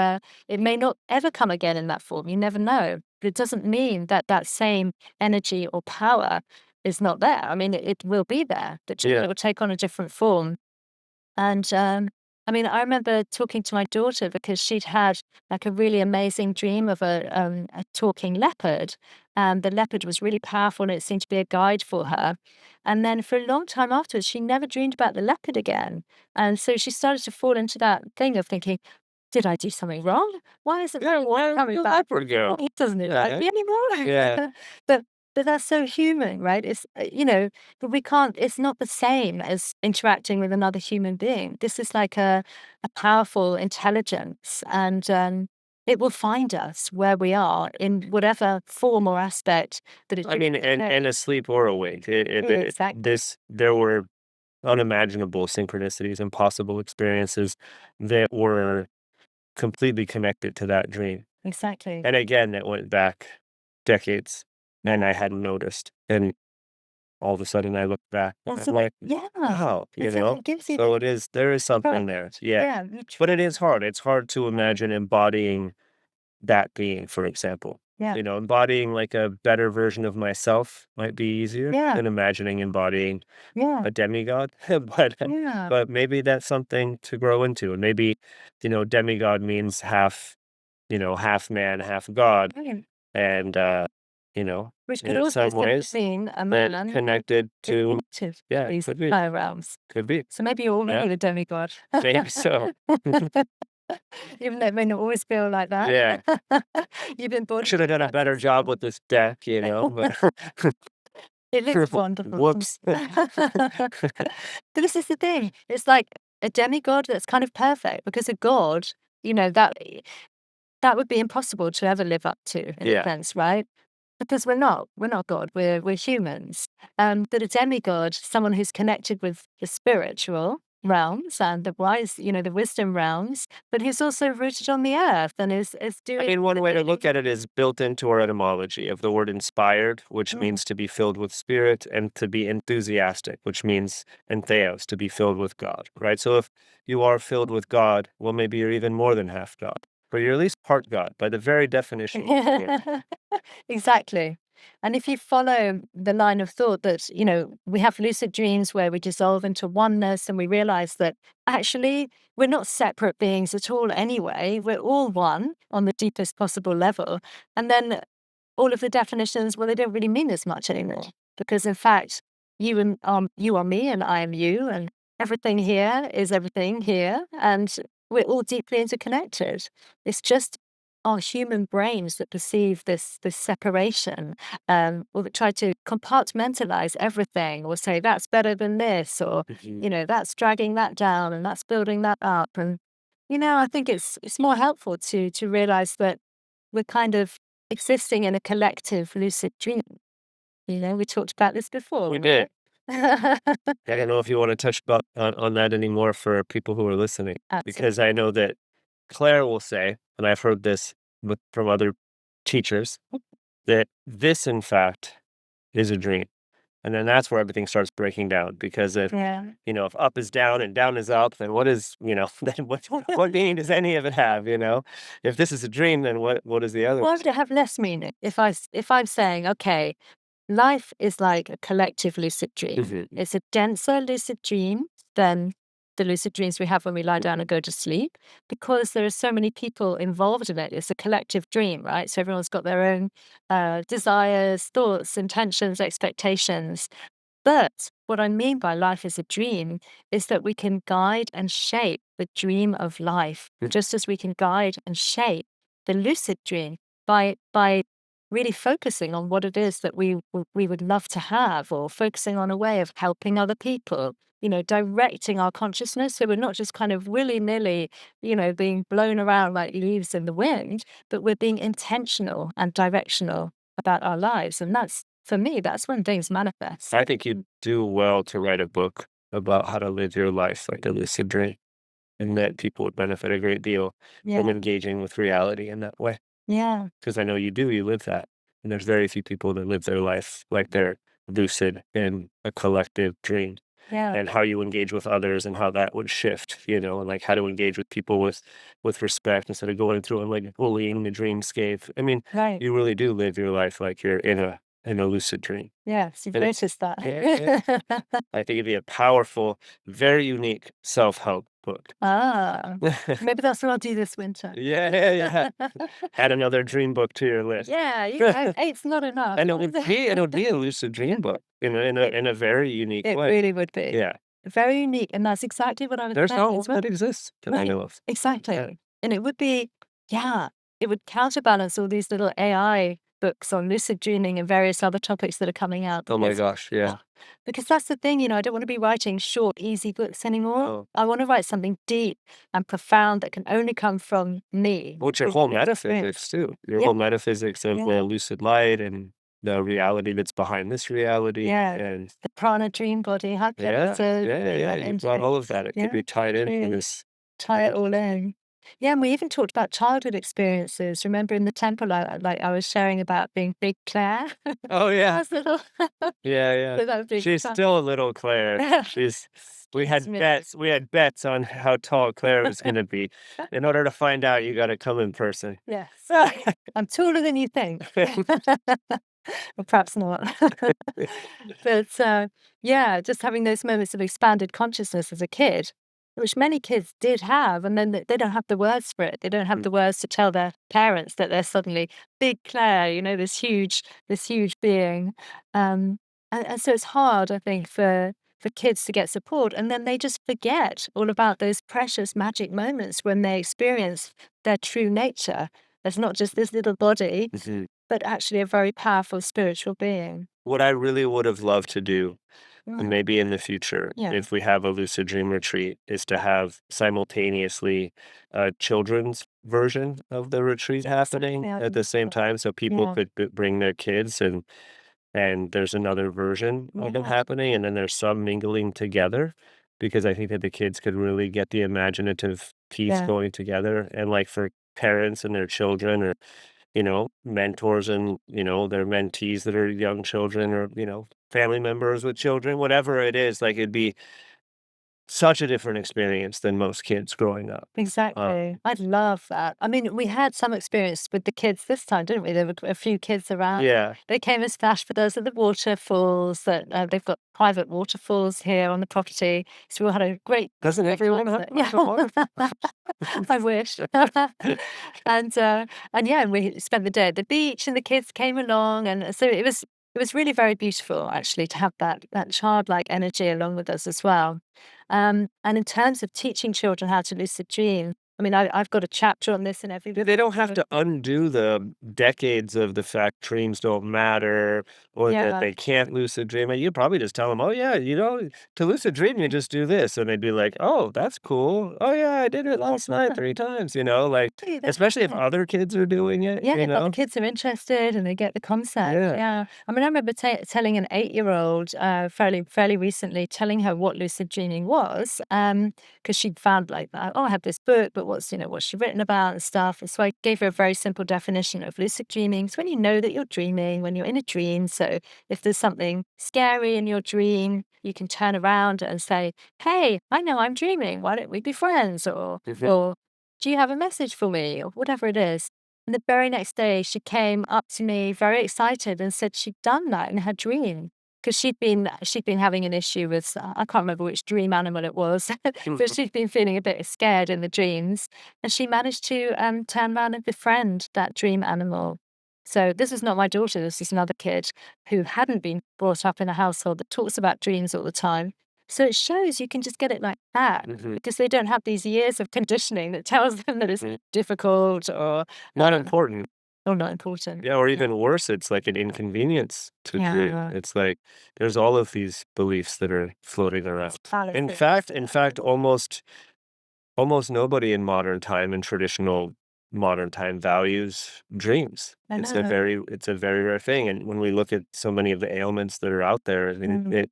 it may not ever come again in that form. You never know. But it doesn't mean that that same energy or power is not there. I mean, it will be there, but just Yeah. it will take on a different form. And I mean, I remember talking to my daughter because she'd had like a really amazing dream of a talking leopard. And the leopard was really powerful and it seemed to be a guide for her. And then for a long time afterwards, she never dreamed about the leopard again. And so she started to fall into that thing of thinking, did I do something wrong? Why isn't Yeah, why coming the back? leopard go? He doesn't like Yeah. me anymore. Yeah. but but that's so human, right? It's but we can't. It's not the same as interacting with another human being. This is like a powerful intelligence, and it will find us where we are in whatever form or aspect that it. I mean, and asleep or awake. Exactly, There were unimaginable synchronicities and possible experiences that were completely connected to that dream. exactly. And again, it went back decades and I hadn't noticed. And all of a sudden I look back and That's I'm like, yeah. wow, It gives you So there is something there. Yeah. But it is hard. It's hard to imagine embodying that being, for example. yeah, Embodying like a better version of myself might be easier yeah, than imagining embodying yeah, a demigod. but yeah. but maybe that's something to grow into. And maybe, demigod means half man, half God. Right. And you know, Which could in also some simply ways mean a that man connected to connected yeah, these could be. higher realms. Could be. So maybe you're Yeah. already the demigod. Maybe so. Even though it may not always feel like that. Yeah. You've been born. Should have done a better job with this deck, but It looks wonderful. whoops. But this is the thing. It's like a demigod that's kind of perfect because a god, that would be impossible to ever live up to in a Yeah. sense, right? Because we're not God, we're humans. But a demigod, someone who's connected with the spiritual realms and the wise, the wisdom realms, but who's also rooted on the earth and is I doing. mean, one way to look at it is built into our etymology of the word inspired, which Mm. means to be filled with spirit, and to be enthusiastic, which means entheos, to be filled with God, right? So if you are filled with God, well, maybe you're even more than half God, but you're at least part God by the very definition. Yeah. Exactly. And if you follow the line of thought that, we have lucid dreams where we dissolve into oneness and we realize that actually we're not separate beings at all anyway, we're all one on the deepest possible level. And then all of the definitions, well, they don't really mean as much anymore because in fact, you are me and I am you, and everything here is everything here, and we're all deeply interconnected. It's just our human brains that perceive this separation, or that try to compartmentalize everything, or say that's better than this, or that's dragging that down and that's building that up. And I think it's more helpful to realize that we're kind of existing in a collective lucid dream. We talked about this before. We did. I don't know if you want to touch on that anymore for people who are listening, because I know that Claire will say, and I've heard this from other teachers, that this, in fact, is a dream. And then that's where everything starts breaking down, because if if up is down and down is up, then what is, then what meaning does any of it have, If this is a dream, then what is the other? Why would it have less meaning if I'm saying, okay, life is like a collective lucid dream. Mhm. It's a denser lucid dream than the lucid dreams we have when we lie down and go to sleep, because there are so many people involved in it. It's a collective dream, right? So everyone's got their own desires, thoughts, intentions, expectations. But what I mean by life is a dream is that we can guide and shape the dream of life, just as we can guide and shape the lucid dream by really focusing on what it is that we would love to have, or focusing on a way of helping other people, directing our consciousness. So we're not just kind of willy-nilly, being blown around like leaves in the wind, but we're being intentional and directional about our lives. And for me, that's when things manifest. I think you'd do well to write a book about how to live your life like a lucid dream, and that people would benefit a great deal from engaging with reality in that way. Yeah. Because I know you do, you live that. And there's very few people that live their life like they're lucid in a collective dream. Yeah. And how you engage with others and how that would shift, and like how to engage with people with respect instead of going through and like bullying the dreamscape. I mean, Right. you really do live your life like you're in a lucid dream. Yes, you've And it's- noticed that. Yeah. I think it'd be a powerful, very unique self-help book. Maybe that's what I'll do this winter. Yeah. Add another dream book to your list. Yeah, eight's not enough. And it would be a lucid dream book in a very unique It way. really would be. Yeah. Very unique. And that's exactly what I was There's saying no as well. that exists that I Right. know of. Exactly. Yeah. And it would be, it would counterbalance all these little AI books on lucid dreaming and various other topics that are coming out. Oh my gosh, yeah. Because that's the thing, I don't want to be writing short, easy books anymore. Oh. I want to write something deep and profound that can only come from me. Well, your whole metaphysics too. Your whole metaphysics of the lucid light and the reality that's behind this reality. Yeah. And The prana dream body. How yeah. so You brought all of that. It could be tied in Yeah. this. tie it all in. Yeah, and we even talked about childhood experiences. Remember in the temple, I was sharing about being big Claire? Oh I yeah, was little, yeah. so that was big She's Claire. still a little Claire. She's. We had Smith. bets. We had bets on how tall Claire was going to be. In order to find out, you got to come in person. Yes. I'm taller than you think. Or perhaps not. But yeah, just having those moments of expanded consciousness as a kid, which many kids did have, and then they don't have the words for it. They don't have the words to tell their parents that they're suddenly big Claire, this huge being. And so it's hard, I think, for kids to get support, and then they just forget all about those precious magic moments when they experience their true nature. There's not just this little body, Mhm. but actually a very powerful spiritual being. What I really would have loved to do, and Mm. maybe in the future, Yeah. if we have a lucid dream retreat, is to have simultaneously a children's version of the retreat happening Yeah, at the same time, so people yeah, could bring their kids, and there's another version of it yeah, happening, and then there's some mingling together, because I think that the kids could really get the imaginative piece yeah, going together, and like for parents and their children, or mentors and, their mentees that are young children, or, family members with children, whatever it is, like it'd be such a different experience than most kids growing up. exactly. I'd love that. I mean, we had some experience with the kids this time, didn't we? There were a few kids around. Yeah. They came and splashed with us at the waterfalls. That they've got private waterfalls here on the property, so we all had a great. Doesn't everyone have Yeah, private water? I wish. And yeah, and we spent the day at the beach, and the kids came along, and so it was really very beautiful actually to have that childlike energy along with us as well. And in terms of teaching children how to lucid dream, I mean, I've got a chapter on this in every. Yeah, they don't have to undo the decades of the fact dreams don't matter, or that Yeah, they can't lucid dream. And you probably just tell them, "Oh yeah, to lucid dream, you just do this," and they'd be like, "Oh, that's cool. Oh yeah, I did it last night 3 times." Like see, especially if yeah. other kids are doing it. Yeah, but the kids are interested and they get the concept. Yeah. Yeah, I mean, I remember telling an 8-year-old fairly recently, telling her what lucid dreaming was, because she'd found like, oh, I have this book, but what's she written about and stuff. And so I gave her a very simple definition of lucid dreaming. It's when you know that you're dreaming, when you're in a dream. So if there's something scary in your dream, you can turn around and say, "Hey, I know I'm dreaming. Why don't we be friends?" Or "Do you have a message for me?" Or whatever it is. And the very next day, she came up to me very excited and said she'd done that in her dream because she'd been having an issue with I can't remember which dream animal it was, but she'd been feeling a bit scared in the dreams, and she managed to turn around and befriend that dream animal. So this is not my daughter. This is another kid who hadn't been brought up in a household that talks about dreams all the time. So it shows you can just get it like that Mhm. because they don't have these years of conditioning that tells them that it's Mhm. difficult or Not important. not important. Yeah, or Yeah. even worse, it's like an inconvenience to dream. Yeah. It's like there's all of these beliefs that are floating around. In Fallacy. fact, almost nobody in in traditional modern time values dreams. I It's a know. very rare thing. And when we look at so many of the ailments that are out there, I mean, Mm.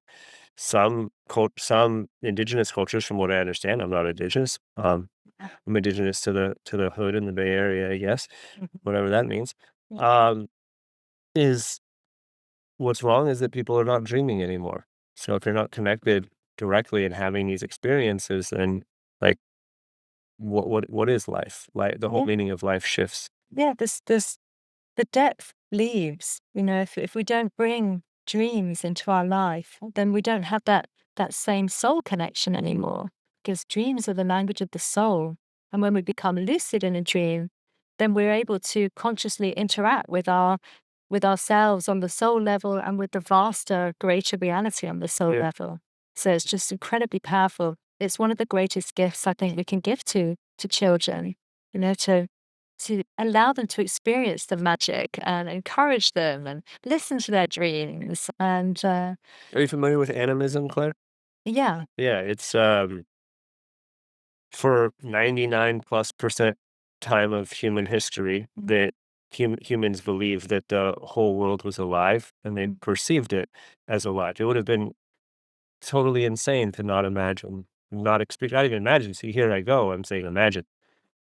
some indigenous cultures, from what I understand, I'm not indigenous. I'm indigenous to the hood in the Bay Area, I guess, Mhm. whatever that means. Yeah. Um, is what's wrong is that people are not dreaming anymore. So if you're not connected directly and having these experiences, then like what is life? Like the whole Yeah. meaning of life shifts. Yeah. This the depth leaves. If we don't bring dreams into our life, then we don't have that same soul connection anymore. Because dreams are the language of the soul. And when we become lucid in a dream, then we're able to consciously interact with ourselves on the soul level and with the vaster, greater reality on the soul Yeah. level. So it's just incredibly powerful. It's one of the greatest gifts I think we can give to children, to allow them to experience the magic and encourage them and listen to their dreams. And Are you familiar with animism, Claire? yeah, Yeah, it's for 99+% time of human history mm, that humans believed that the whole world was alive, and they mm, perceived it as alive. It would have been totally insane to not imagine, not even imagine. See, here I go. I'm saying imagine.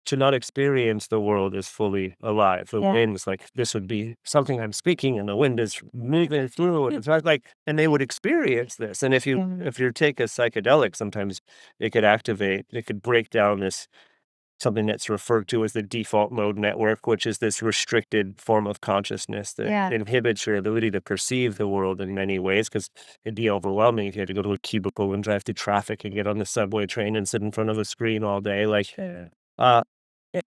to not experience the world as fully alive. The Yeah. wind's like, this would be something I'm speaking, and the wind is moving through it. It's like, and they would experience this. And if you take a psychedelic, sometimes it could break down this something that's referred to as the default mode network, which is this restricted form of consciousness that inhibits your ability to perceive the world in many ways, because it'd be overwhelming if you had to go to a cubicle and drive through traffic and get on the subway train and sit in front of a screen all day. Uh,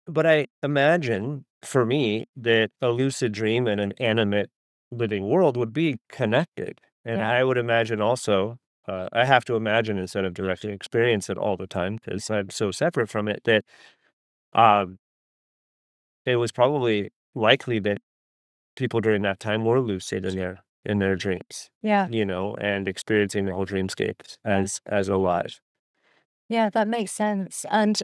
but I imagine for me that a lucid dream and an animate living world would be connected. And I would imagine also, I have to imagine instead of directly experience it all the time because I'm so separate from it, that um, it was probably likely that people during that time were lucid in their dreams, Yeah. and experiencing the whole dreamscape as alive. Yeah, that makes sense. And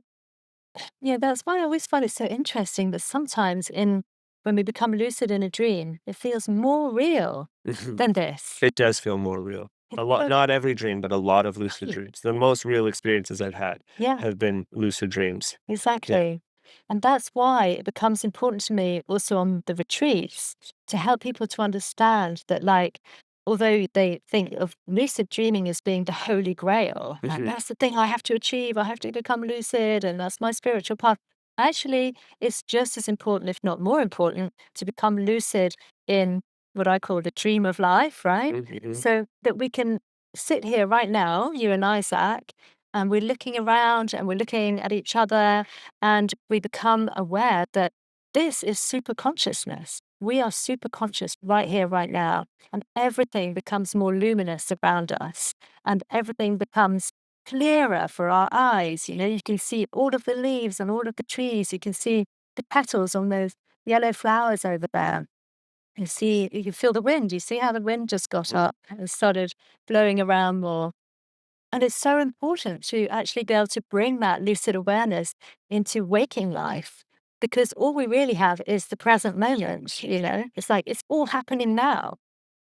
yeah, that's why I always find it so interesting that sometimes when we become lucid in a dream, it feels more real than this. It does feel more real. A lot, not every dream, but a lot of lucid dreams. The most real experiences I've had have been lucid dreams. Exactly. And that's why it becomes important to me also on the retreats to help people to understand that, like, although they think of lucid dreaming as being the holy grail, like, that's the thing I have to achieve, I have to become lucid, and that's my spiritual path. Actually, it's just as important, if not more important, to become lucid in what I call the dream of life, right? So that we can sit here right now, you and I, Zach, and we're looking around and we're looking at each other and we become aware that this is super consciousness. We are super conscious right here, right now. And everything becomes more luminous around us and everything becomes clearer for our eyes. You can see all of the leaves and all of the trees. You can see the petals on those yellow flowers over there. You can feel the wind. You see how the wind just got up and started blowing around more. And it's so important to actually be able to bring that lucid awareness into waking life because all we really have is the present moment. It's like it's all happening now.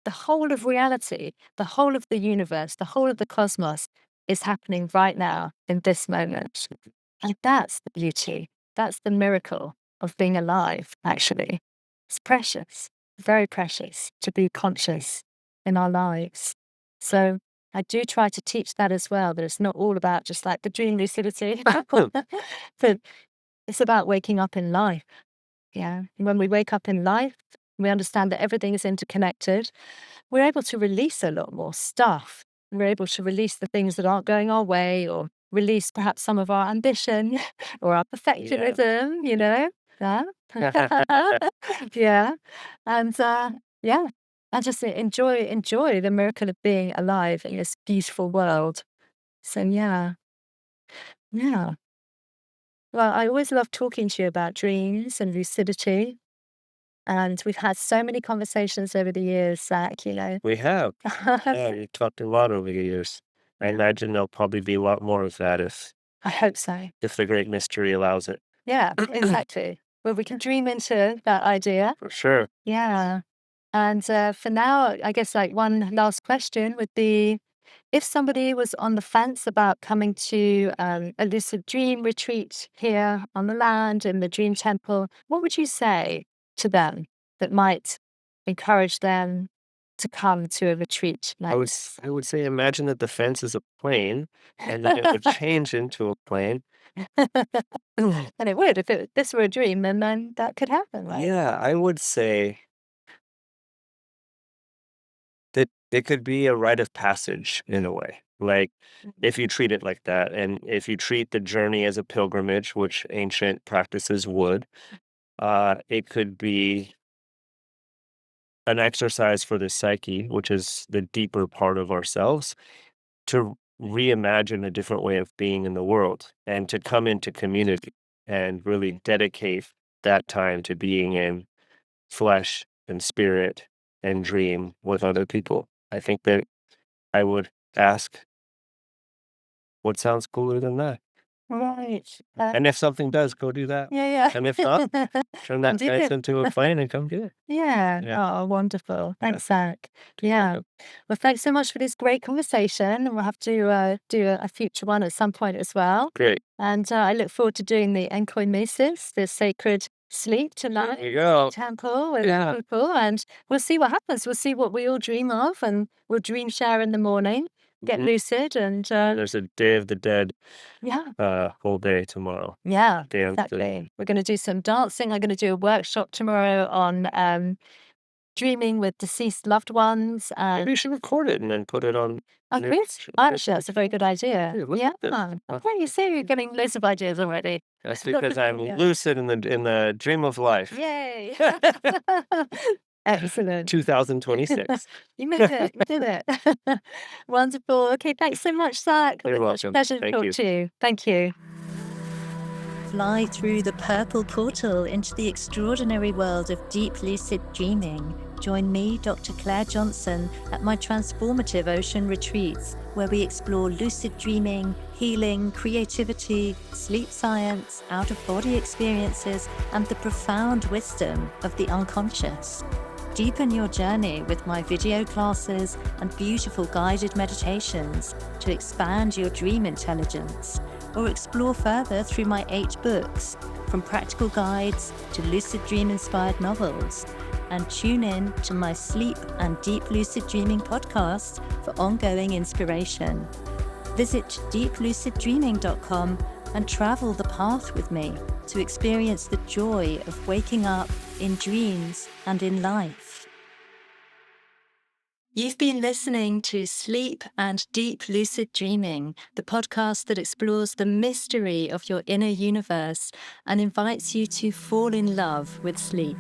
The whole of reality, the whole of the universe, the whole of the cosmos is happening right now in this moment. And that's the beauty. That's the miracle of being alive, actually. It's precious, very precious to be conscious in our lives. So I do try to teach that as well, that it's not all about just like the dream lucidity, but it's about waking up in life. Yeah. And when we wake up in life, we understand that everything is interconnected. We're able to release a lot more stuff. We're able to release the things that aren't going our way or release perhaps some of our ambition or our perfectionism. Yeah. Yeah. And yeah. And just enjoy the miracle of being alive in this beautiful world. So yeah. Yeah. Well, I always love talking to you about dreams and lucidity. And we've had so many conversations over the years, Zach. We have. Yeah, you talked a lot over the years. I imagine there'll probably be a lot more of that I hope so. if the great mystery allows it. Yeah, exactly. Well, we can dream into that idea. For sure. Yeah. And for now, I guess like one last question would be, if somebody was on the fence about coming to a lucid dream retreat here on the land in the Dream Temple, what would you say to them that might encourage them to come to a retreat I like would this? I would say imagine that the fence is a plane and then it would change into a plane. And it would, if this were a dream, then that could happen, right? Yeah, I would say that it could be a rite of passage in a way. Like if you treat it like that, and if you treat the journey as a pilgrimage, which ancient practices would, it could be an exercise for the psyche, which is the deeper part of ourselves, to reimagine a different way of being in the world and to come into community and really dedicate that time to being in flesh and spirit and dream with other people. I think that I would ask, what sounds cooler than that? Right. And if something does, go do that. Yeah. And if not, turn that Do Geist it. into a plane and come get it. Yeah. Yeah. Oh, wonderful. Thanks, Zach. Yeah. Well, thanks so much for this great conversation. And we'll have to do a future one at some point as well. Great. And I look forward to doing the enkoimesis, the sacred sleep tonight. There you go. Temple with Yeah. people. And we'll see what happens. We'll see what we all dream of. And we'll dream share in the morning, get lucid. And There's a Day of the Dead yeah. whole day tomorrow. Yeah, Day of the exactly. We're going to do some dancing. I'm going to do a workshop tomorrow on dreaming with deceased loved ones. Maybe you should record it and then put it on. Oh, great. Actually, that's a very good idea. look Yeah. at this. Okay, you see, you're getting loads of ideas already. That's because I'm Yeah. lucid in the dream of life. Yay. Excellent. 2026. You made it. You did it. Wonderful. Okay, thanks so much, Zach. You're It's welcome. a pleasure to Thank talk you. to you. Thank you. Fly through the purple portal into the extraordinary world of deep lucid dreaming. Join me, Dr. Clare Johnson, at my transformative ocean retreats, where we explore lucid dreaming, healing, creativity, sleep science, out-of-body experiences, and the profound wisdom of the unconscious. Deepen your journey with my video classes and beautiful guided meditations to expand your dream intelligence, or explore further through my 8 books, from practical guides to lucid dream-inspired novels, and tune in to my Sleep and Deep Lucid Dreaming podcast for ongoing inspiration. Visit deepluciddreaming.com and travel the path with me to experience the joy of waking up in dreams and in life. You've been listening to Sleep and Deep Lucid Dreaming, the podcast that explores the mystery of your inner universe and invites you to fall in love with sleep.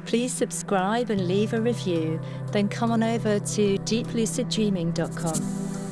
Please subscribe and leave a review, then come on over to deepluciddreaming.com.